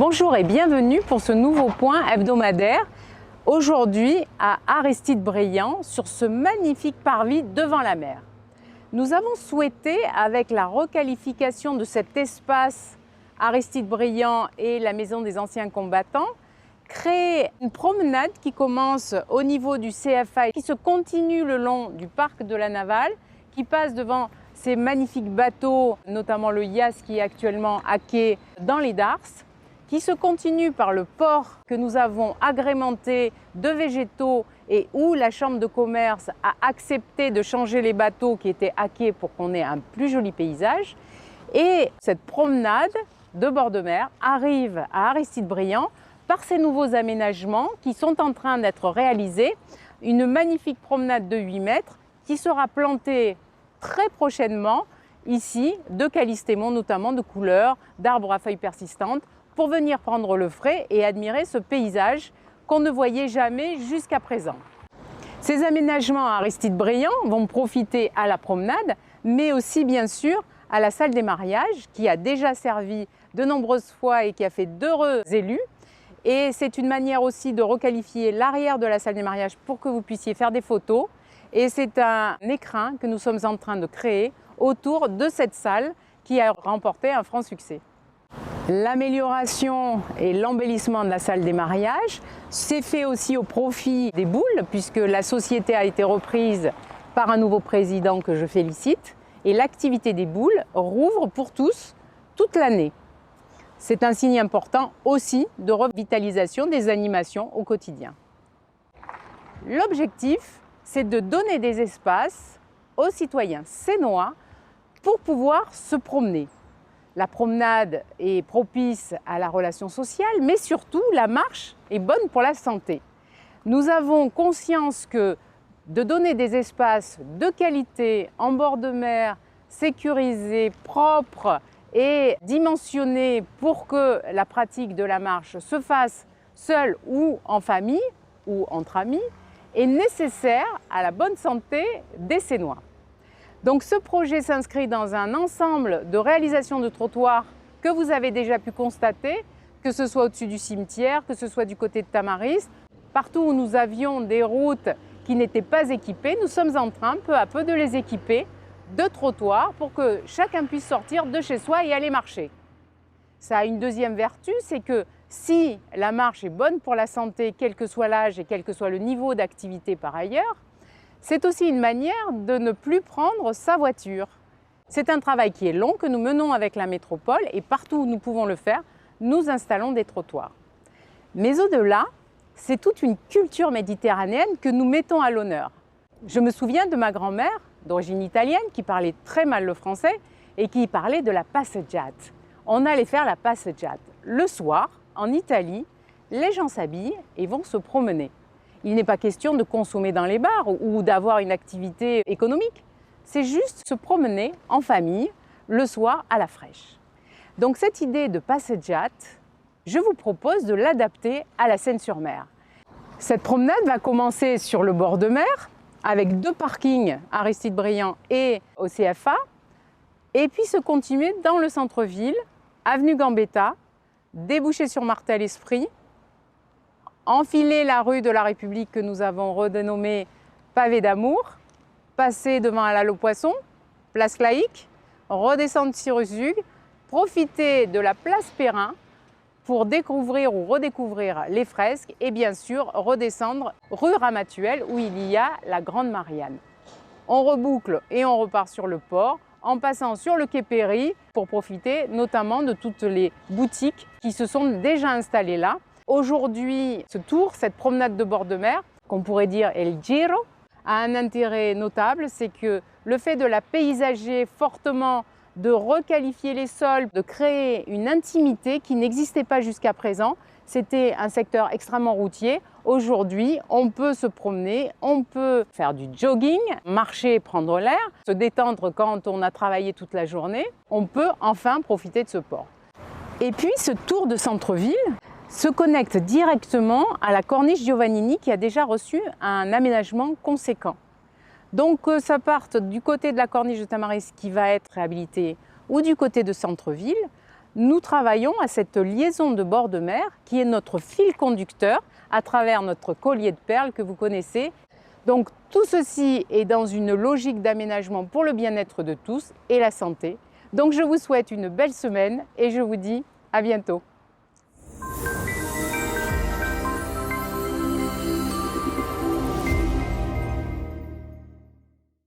Bonjour et bienvenue pour ce nouveau point hebdomadaire. Aujourd'hui à Aristide-Briand sur ce magnifique parvis devant la mer. Nous avons souhaité, avec la requalification de cet espace Aristide-Briand et la Maison des Anciens Combattants, créer une promenade qui commence au niveau du CFA et qui se continue le long du parc de la Navale, qui passe devant ces magnifiques bateaux, notamment le Yas qui est actuellement à quai dans les Darses, qui se continue par le port que nous avons agrémenté de végétaux et où la Chambre de commerce a accepté de changer les bateaux qui étaient à quai pour qu'on ait un plus joli paysage. Et cette promenade de bord de mer arrive à Aristide-Briand par ces nouveaux aménagements qui sont en train d'être réalisés. Une magnifique promenade de 8 mètres qui sera plantée très prochainement ici de callistémons, notamment de couleurs, d'arbres à feuilles persistantes, pour venir prendre le frais et admirer ce paysage qu'on ne voyait jamais jusqu'à présent. Ces aménagements à Aristide-Briand vont profiter à la promenade, mais aussi bien sûr à la salle des mariages qui a déjà servi de nombreuses fois et qui a fait d'heureux élus. Et c'est une manière aussi de requalifier l'arrière de la salle des mariages pour que vous puissiez faire des photos. Et c'est un écrin que nous sommes en train de créer autour de cette salle qui a remporté un franc succès. L'amélioration et l'embellissement de la salle des mariages s'est fait aussi au profit des boules, puisque la société a été reprise par un nouveau président que je félicite, et l'activité des boules rouvre pour tous toute l'année. C'est un signe important aussi de revitalisation des animations au quotidien. L'objectif, c'est de donner des espaces aux citoyens sénois pour pouvoir se promener. La promenade est propice à la relation sociale, mais surtout la marche est bonne pour la santé. Nous avons conscience que de donner des espaces de qualité en bord de mer, sécurisés, propres et dimensionnés pour que la pratique de la marche se fasse seule ou en famille ou entre amis est nécessaire à la bonne santé des Sénois. Donc ce projet s'inscrit dans un ensemble de réalisations de trottoirs que vous avez déjà pu constater, que ce soit au-dessus du cimetière, que ce soit du côté de Tamaris. Partout où nous avions des routes qui n'étaient pas équipées, nous sommes en train peu à peu de les équiper de trottoirs pour que chacun puisse sortir de chez soi et aller marcher. Ça a une deuxième vertu, c'est que si la marche est bonne pour la santé, quel que soit l'âge et quel que soit le niveau d'activité par ailleurs, c'est aussi une manière de ne plus prendre sa voiture. C'est un travail qui est long, que nous menons avec la métropole et partout où nous pouvons le faire, nous installons des trottoirs. Mais au-delà, c'est toute une culture méditerranéenne que nous mettons à l'honneur. Je me souviens de ma grand-mère, d'origine italienne, qui parlait très mal le français et qui parlait de la passeggiata. On allait faire la passeggiata. Le soir, en Italie, les gens s'habillent et vont se promener. Il n'est pas question de consommer dans les bars ou d'avoir une activité économique. C'est juste se promener en famille le soir à la fraîche. Donc cette idée de passeggiata, je vous propose de l'adapter à la Seine-sur-Mer. Cette promenade va commencer sur le bord de mer avec 2 parkings à Aristide-Briand et au CFA et puis se continuer dans le centre-ville, avenue Gambetta, déboucher sur Martel-Esprit, enfiler la rue de la République que nous avons redénommée Pavé d'Amour, passer devant la Halle aux Poissons, place Laïque, redescendre Cyrus Hugues, profiter de la place Perrin pour découvrir ou redécouvrir les fresques et bien sûr redescendre rue Ramatuelle où il y a la Grande Marianne. On reboucle et on repart sur le port en passant sur le quai Péri pour profiter notamment de toutes les boutiques qui se sont déjà installées là. Aujourd'hui, ce tour, cette promenade de bord de mer, qu'on pourrait dire El Giro, a un intérêt notable, c'est que le fait de la paysager fortement, de requalifier les sols, de créer une intimité qui n'existait pas jusqu'à présent. C'était un secteur extrêmement routier. Aujourd'hui, on peut se promener, on peut faire du jogging, marcher, prendre l'air, se détendre quand on a travaillé toute la journée. On peut enfin profiter de ce port. Et puis, ce tour de centre-ville se connecte directement à la corniche Giovannini qui a déjà reçu un aménagement conséquent. Donc ça parte du côté de la corniche de Tamaris qui va être réhabilitée ou du côté de centre-ville. nous travaillons à cette liaison de bord de mer qui est notre fil conducteur à travers notre collier de perles que vous connaissez. Donc tout ceci est dans une logique d'aménagement pour le bien-être de tous et la santé. Donc je vous souhaite une belle semaine et je vous dis à bientôt.